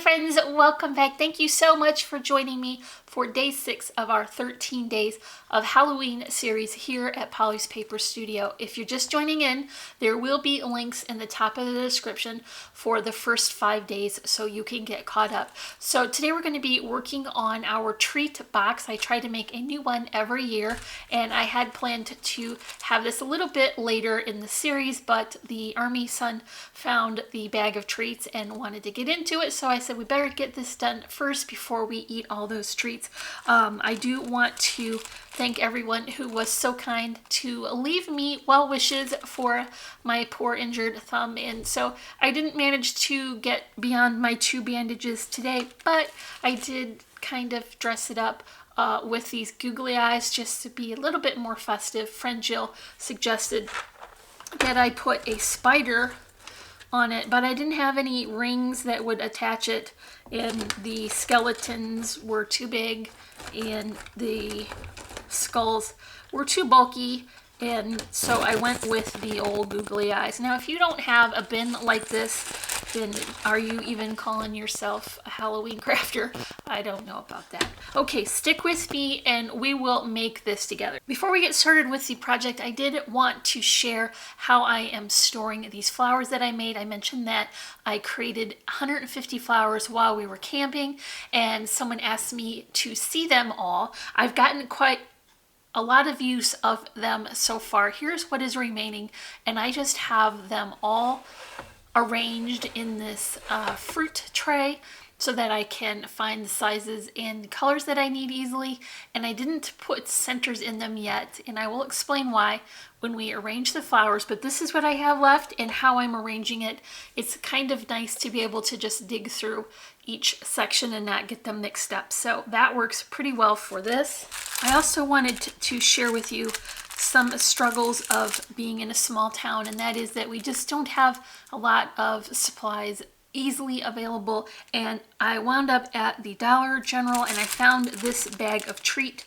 friends, welcome back. Thank you so much for joining me for day 6 of our 13 days of Halloween series here at Polly's Paper Studio. If you're just joining in, there will be links in the top of the description for the first 5 days so you can get caught up. So today we're going to be working on our treat box. I try to make a new one every year, and I had planned to have this a little bit later in the series, but the army son found the bag of treats and wanted to get into it, so I said we better get this done first before we eat all those treats. I do want to thank everyone who was so kind to leave me well wishes for my poor injured thumb, and so I didn't manage to get beyond my 2 bandages today, but I did kind of dress it up with these googly eyes just to be a little bit more festive. Friend Jill suggested that I put a spider on it, but I didn't have any rings that would attach it, and the skeletons were too big and the skulls were too bulky, and so I went with the old googly eyes. Now, if you don't have a bin like this, then are you even calling yourself a Halloween crafter? I don't know about that. Okay, stick with me and we will make this together. Before we get started with the project, I did want to share how I am storing these flowers that I made. I mentioned that I created 150 flowers while we were camping, and someone asked me to see them all. I've gotten quite a lot of use of them so far. Here's what is remaining, and I just have them all arranged in this fruit tray so that I can find the sizes and colors that I need easily, and I didn't put centers in them yet, and I will explain why when we arrange the flowers, but this is what I have left and how I'm arranging it. It's kind of nice to be able to just dig through each section and not get them mixed up, so that works pretty well for this. I also wanted to share with you some struggles of being in a small town, and that is that we just don't have a lot of supplies easily available, and I wound up at the Dollar General and I found this bag of treat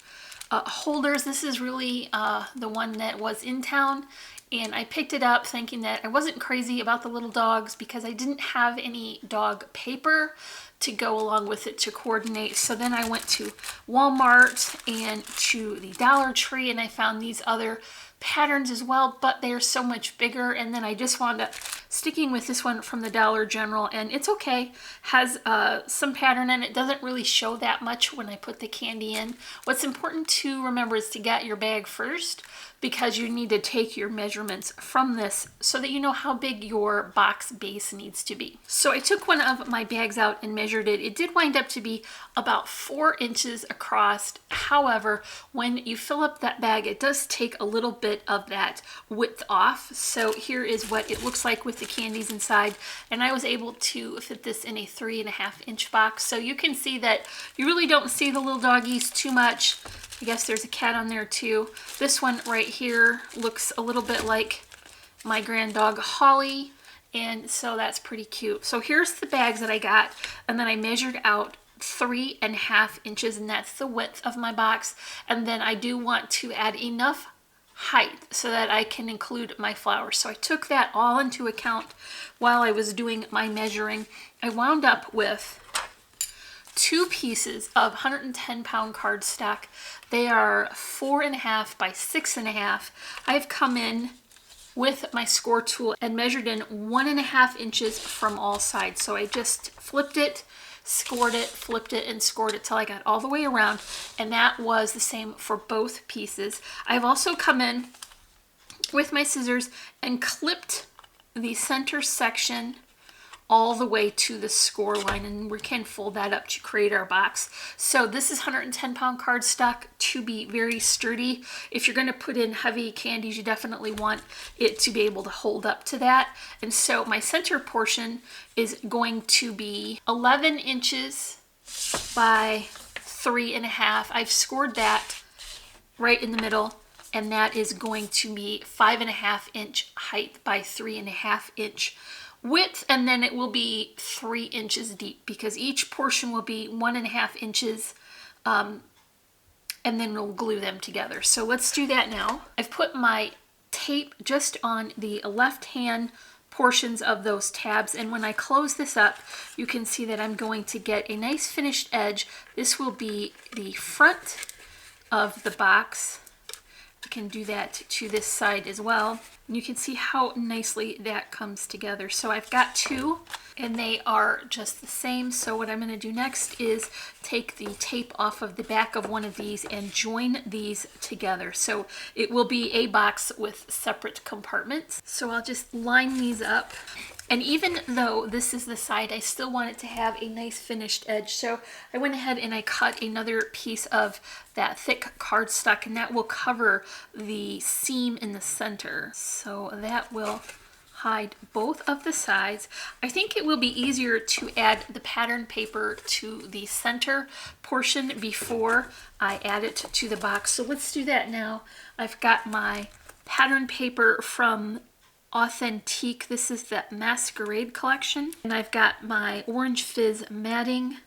holders. This is really the one that was in town, and I picked it up thinking that I wasn't crazy about the little dogs because I didn't have any dog paper to go along with it to coordinate. So then I went to Walmart and to the Dollar Tree, and I found these other patterns as well, but they're so much bigger, and then I just wound up sticking with this one from the Dollar General, and it's okay. Has some pattern in it. Doesn't really show that much when I put the candy in. What's important to remember is to get your bag first, because you need to take your measurements from this so that you know how big your box base needs to be. So I took one of my bags out and measured it. It did wind up to be about 4 inches across. However, when you fill up that bag, it does take a little bit of that width off. So here is what it looks like with the candies inside, and I was able to fit this in a 3.5-inch box. So you can see that you really don't see the little doggies too much. I guess there's a cat on there too. This one right here looks a little bit like my grand dog Holly, and so that's pretty cute. So here's the bags that I got, and then I measured out 3.5 inches, and that's the width of my box. And then I do want to add enough height so that I can include my flowers. So I took that all into account while I was doing my measuring. I wound up with 2 pieces of 110-pound cardstock. They are 4.5 by 6.5. I've come in with my score tool and measured in 1.5 inches from all sides. So I just flipped it, scored it, flipped it, and scored it till I got all the way around, and that was the same for both pieces. I've also come in with my scissors and clipped the center section all the way to the score line, and we can fold that up to create our box. So this is 110-pound cardstock to be very sturdy. If you're going to put in heavy candies, you definitely want it to be able to hold up to that. And so my center portion is going to be 11 inches by 3.5. I've scored that right in the middle, and that is going to be 5.5-inch height by 3.5-inch width, and then it will be 3 inches deep because each portion will be 1.5 inches, and then we'll glue them together. So let's do that now. I've put my tape just on the left hand portions of those tabs. And when I close this up, you can see that I'm going to get a nice finished edge. This will be the front of the box. You can do that to this side as well. And you can see how nicely that comes together. So I've got two, and they are just the same. So what I'm going to do next is take the tape off of the back of one of these and join these together. So it will be a box with separate compartments. So I'll just line these up. And even though this is the side, I still want it to have a nice finished edge. So I went ahead and I cut another piece of that thick cardstock, and that will cover the seam in the center. So that will hide both of the sides. I think it will be easier to add the pattern paper to the center portion before I add it to the box. So let's do that now. I've got my pattern paper from Authentique. This is the Masquerade collection. And I've got my Orange Fizz matting.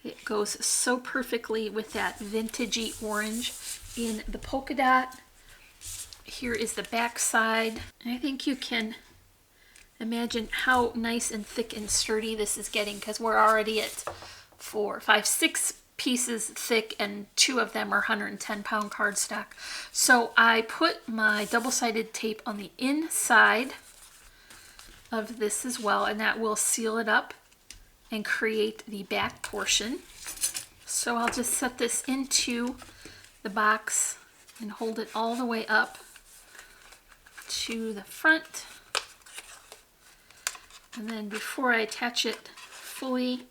It goes so perfectly with that vintagey orange in the polka dot. Here is the back side. And I think you can imagine how nice and thick and sturdy this is getting, because we're already at 4, 5, 6 pieces thick, and 2 of them are 110-pound cardstock. So I put my double-sided tape on the inside of this as well, and that will seal it up and create the back portion. So I'll just set this into the box and hold it all the way up to the front. And then before I attach it fully,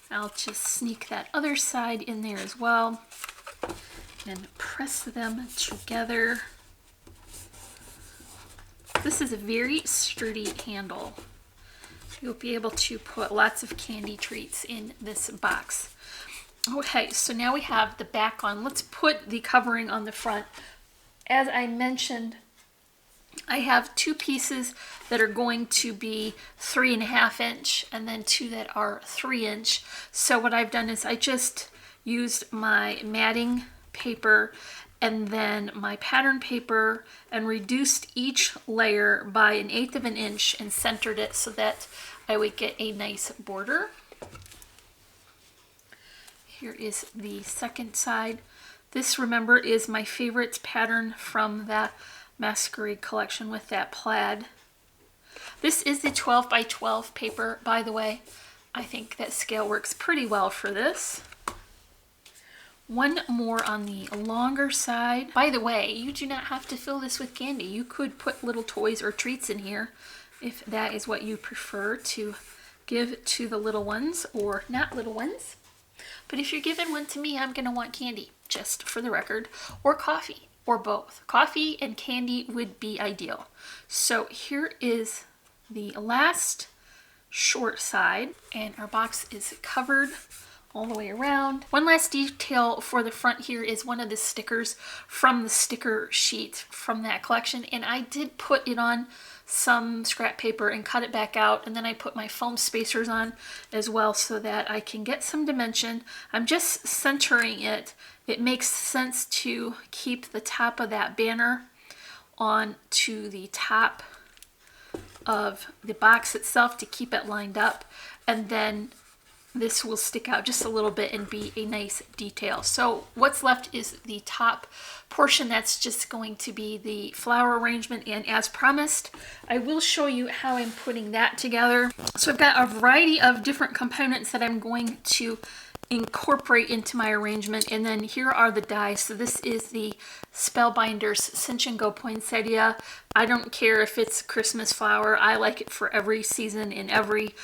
I'll just sneak that other side in there as well and press them together. This is a very sturdy handle. You'll be able to put lots of candy treats in this box. Okay, so now we have the back on. Let's put the covering on the front. As I mentioned, I have 2 pieces that are going to be 3.5 inch and then 2 that are 3 inch. So what I've done is I just used my matting paper and then my pattern paper and reduced each layer by 1/8 of an inch and centered it so that I would get a nice border. Here is the second side. This, remember, is my favorite pattern from that Masquerade collection with that plaid. This is the 12 by 12 paper, by the way. I think that scale works pretty well for this. One more on the longer side. By the way, you do not have to fill this with candy. You could put little toys or treats in here if that is what you prefer to give to the little ones or not little ones. But if you're giving one to me, I'm going to want candy, just for the record, or coffee. Or both. Coffee and candy would be ideal. So here is the last short side, and our box is covered all the way around. One last detail for the front here is one of the stickers from the sticker sheet from that collection, and I did put it on some scrap paper and cut it back out, and then I put my foam spacers on as well so that I can get some dimension. I'm just centering it. It makes sense to keep the top of that banner on to the top of the box itself to keep it lined up, and then this will stick out just a little bit and be a nice detail. So what's left is the top portion. That's just going to be the flower arrangement, and as promised, I will show you how I'm putting that together. So I've got a variety of different components that I'm going to incorporate into my arrangement, and then here are the dies. So this is the Spellbinders Cinch and Go Poinsettia. I don't care if it's Christmas flower. I like it for every season in every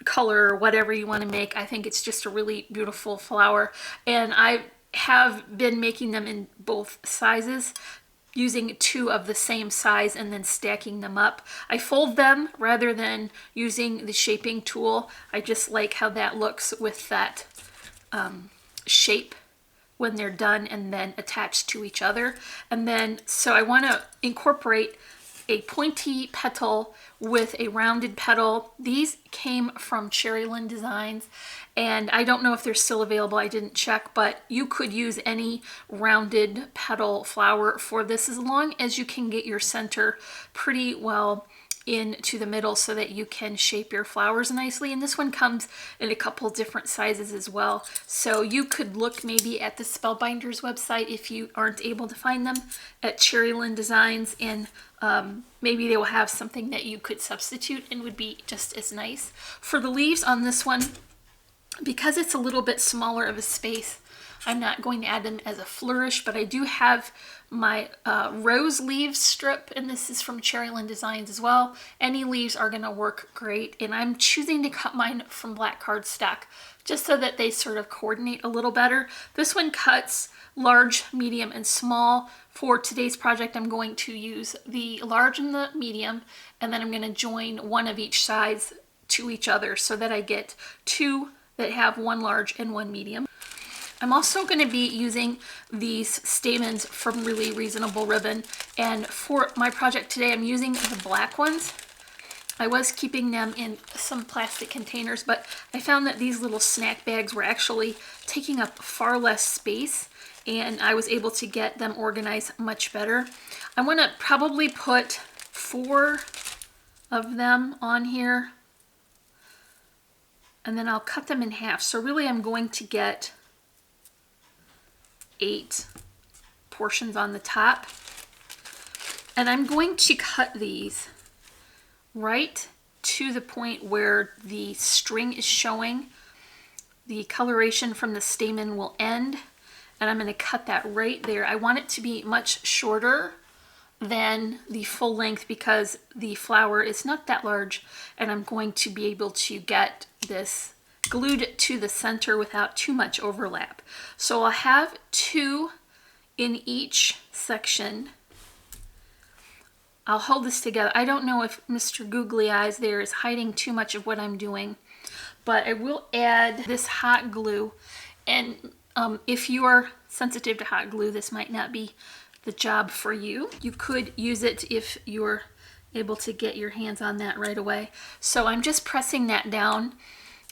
color or whatever you want to make. I think it's just a really beautiful flower, and I have been making them in both sizes, using 2 of the same size and then stacking them up. I fold them rather than using the shaping tool. I just like how that looks with that shape when they're done and then attached to each other. And then, so I want to incorporate a pointy petal with a rounded petal. These came from Cherryland Designs, and I don't know if they're still available. I didn't check, but you could use any rounded petal flower for this as long as you can get your center pretty well into the middle so that you can shape your flowers nicely. And this one comes in a couple different sizes as well. So you could look maybe at the Spellbinders website if you aren't able to find them at Cherryland Designs, and maybe they will have something that you could substitute and would be just as nice. For the leaves on this one, because it's a little bit smaller of a space, I'm not going to add them as a flourish, but I do have my rose leaves strip, and this is from Cherryland Designs as well. Any leaves are going to work great, and I'm choosing to cut mine from black cardstock just so that they sort of coordinate a little better. This one cuts large, medium, and small. For today's project, I'm going to use the large and the medium, and then I'm going to join one of each size to each other so that I get two that have one large and one medium. I'm also going to be using these stamens from Really Reasonable Ribbon, and for my project today I'm using the black ones. I was keeping them in some plastic containers, but I found that these little snack bags were actually taking up far less space, and I was able to get them organized much better. I want to probably put 4 of them on here, and then I'll cut them in half. So really I'm going to get 8 portions on the top, and I'm going to cut these right to the point where the string is showing. The coloration from the stamen will end, and I'm going to cut that right there. I want it to be much shorter than the full length because the flower is not that large, and I'm going to be able to get this glued to the center without too much overlap. So I'll have 2 in each section. I'll hold this together. I don't know if Mr. Googly Eyes there is hiding too much of what I'm doing, but I will add this hot glue. And if you are sensitive to hot glue, this might not be the job for you. You could use it if you're able to get your hands on that right away. So I'm just pressing that down.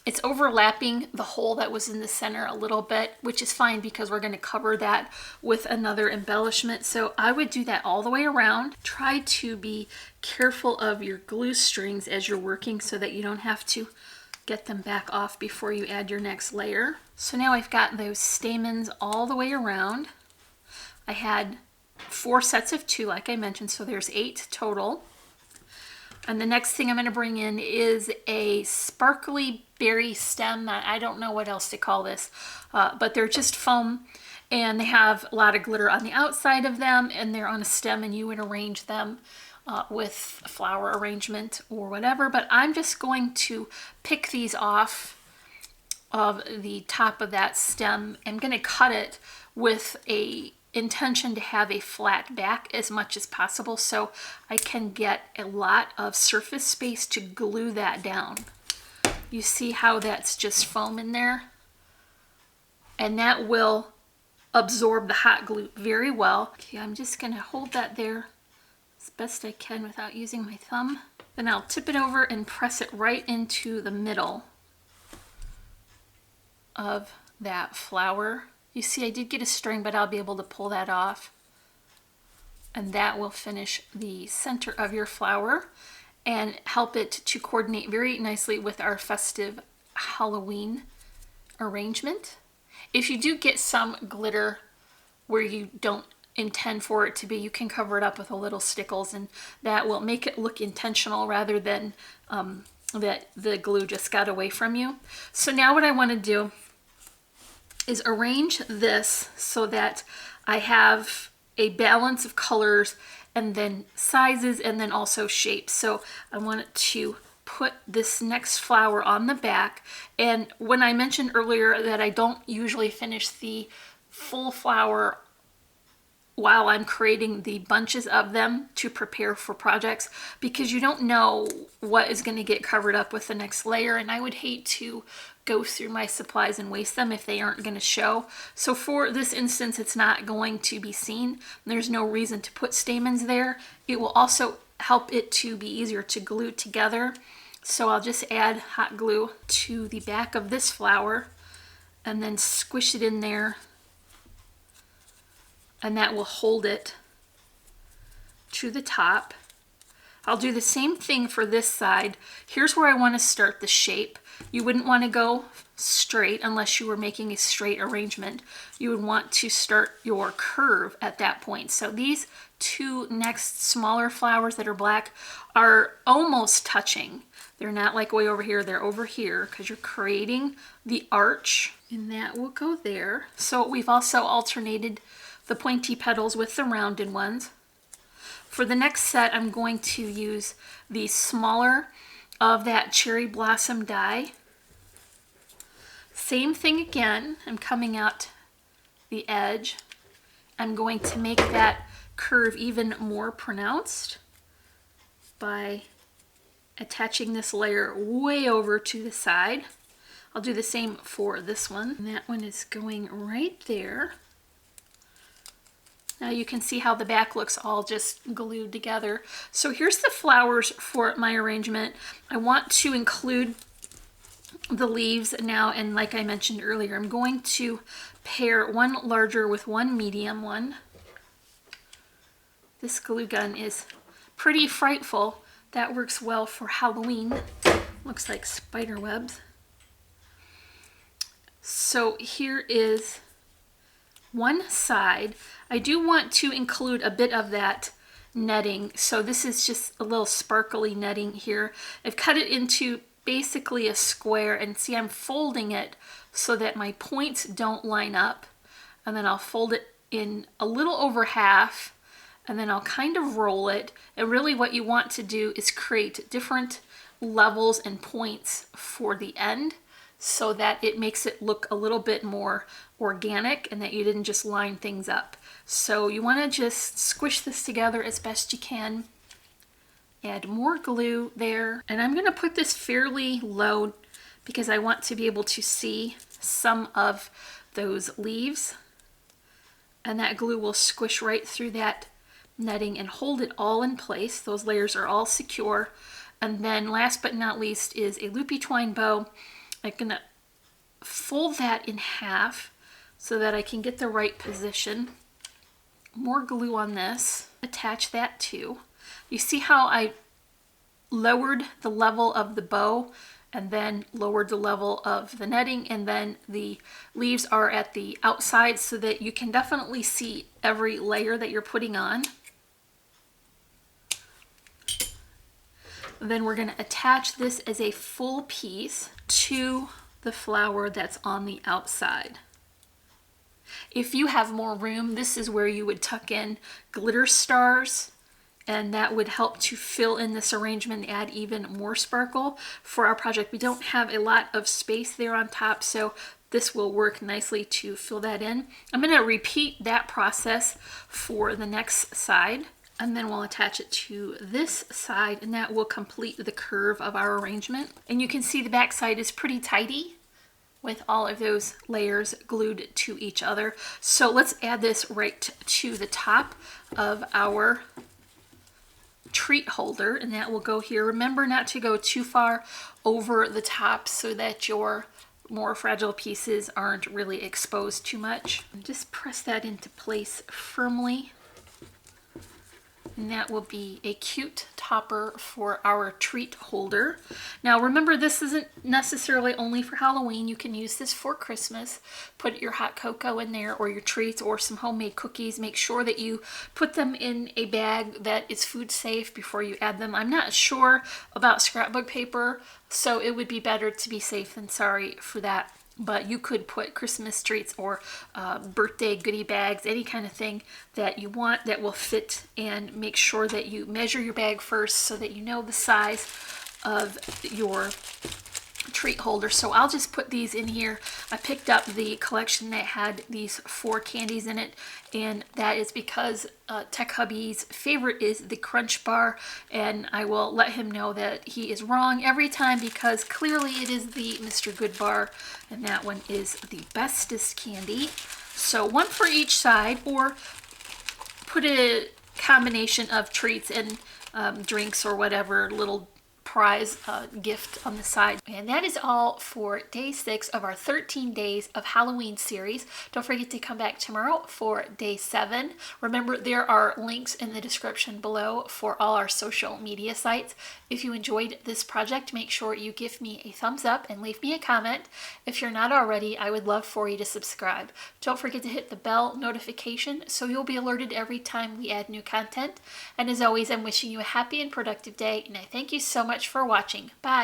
It's overlapping the hole that was in the center a little bit, which is fine because we're going to cover that with another embellishment. So I would do that all the way around. Try to be careful of your glue strings as you're working so that you don't have to get them back off before you add your next layer. So now I've got those stamens all the way around. I had 4 sets of 2, like I mentioned, so there's 8 total. And the next thing I'm going to bring in is a sparkly berry stem. I don't know what else to call this, but they're just foam, and they have a lot of glitter on the outside of them, and they're on a stem, and you would arrange them with a flower arrangement or whatever. But I'm just going to pick these off of the top of that stem. I'm going to cut it with a intention to have a flat back as much as possible so I can get a lot of surface space to glue that down. You see how that's just foam in there? And that will absorb the hot glue very well. Okay, I'm just going to hold that there as best I can without using my thumb. Then I'll tip it over and press it right into the middle of that flower. You see I did get a string, but I'll be able to pull that off. And that will finish the center of your flower and help it to coordinate very nicely with our festive Halloween arrangement. If you do get some glitter where you don't intend for it to be, you can cover it up with a little stickles, and that will make it look intentional rather than that the glue just got away from you. So now what I want to do is arrange this so that I have a balance of colors and then sizes and then also shapes. So I want to put this next flower on the back. And when I mentioned earlier that I don't usually finish the full flower while I'm creating the bunches of them to prepare for projects, because you don't know what is going to get covered up with the next layer, and I would hate to go through my supplies and waste them if they aren't going to show. So for this instance, it's not going to be seen. There's no reason to put stamens there. It will also help it to be easier to glue together. So I'll just add hot glue to the back of this flower and then squish it in there, and that will hold it to the top. I'll do the same thing for this side. Here's where I want to start the shape. You wouldn't want to go straight unless you were making a straight arrangement. You would want to start your curve at that point. So these two next smaller flowers that are black are almost touching. They're not like way over here, they're over here because you're creating the arch, and that will go there. So we've also alternated the pointy petals with the rounded ones. For the next set, I'm going to use the smaller of that cherry blossom die. Same thing again, I'm coming out the edge. I'm going to make that curve even more pronounced by attaching this layer way over to the side. I'll do the same for this one. And that one is going right there. Now you can see how the back looks all just glued together. So here's the flowers for my arrangement. I want to include the leaves now, and like I mentioned earlier, I'm going to pair one larger with one medium one. This glue gun is pretty frightful. That works well for Halloween. Looks like spider webs. So here is one side. I do want to include a bit of that netting. So this is just a little sparkly netting here. I've cut it into basically a square, and see, I'm folding it so that my points don't line up. And then I'll fold it in a little over half, and then I'll kind of roll it. And really what you want to do is create different levels and points for the end so that it makes it look a little bit more organic and that you didn't just line things up. So you want to just squish this together as best you can. Add more glue there. And I'm going to put this fairly low because I want to be able to see some of those leaves. And that glue will squish right through that netting and hold it all in place. Those layers are all secure. And then last but not least is a loopy twine bow. I'm going to fold that in half so that I can get the right position. More glue on this. Attach that too. You see how I lowered the level of the bow and then lowered the level of the netting, and then the leaves are at the outside so that you can definitely see every layer that you're putting on. Then we're going to attach this as a full piece to the flower that's on the outside. If you have more room, this is where you would tuck in glitter stars, and that would help to fill in this arrangement and add even more sparkle. For our project, we don't have a lot of space there on top, so this will work nicely to fill that in. I'm going to repeat that process for the next side, and then we'll attach it to this side, and that will complete the curve of our arrangement. And you can see the back side is pretty tidy with all of those layers glued to each other. So let's add this right to the top of our treat holder, and that will go here. Remember not to go too far over the top so that your more fragile pieces aren't really exposed too much. And just press that into place firmly. And that will be a cute topper for our treat holder. Now remember, this isn't necessarily only for Halloween. You can use this for Christmas. Put your hot cocoa in there, or your treats, or some homemade cookies. Make sure that you put them in a bag that is food safe before you add them. I'm not sure about scrapbook paper, so it would be better to be safe than sorry for that. But you could put Christmas treats or birthday goodie bags, any kind of thing that you want that will fit, and make sure that you measure your bag first so that you know the size of your treat holder. So I'll just put these in here. I picked up the collection that had these 4 candies in it, and that is because Tech Hubby's favorite is the Crunch Bar, and I will let him know that he is wrong every time because clearly it is the Mr. Good Bar, and that one is the bestest candy. So one for each side, or put a combination of treats and drinks or whatever, little surprise gift on the side. And that is all for day 6 of our 13 days of Halloween series. Don't forget to come back tomorrow for day 7. Remember, there are links in the description below for all our social media sites. If you enjoyed this project, make sure you give me a thumbs up and leave me a comment. If you're not already, I would love for you to subscribe. Don't forget to hit the bell notification so you'll be alerted every time we add new content. And as always, I'm wishing you a happy and productive day, and I thank you so much for watching. Bye!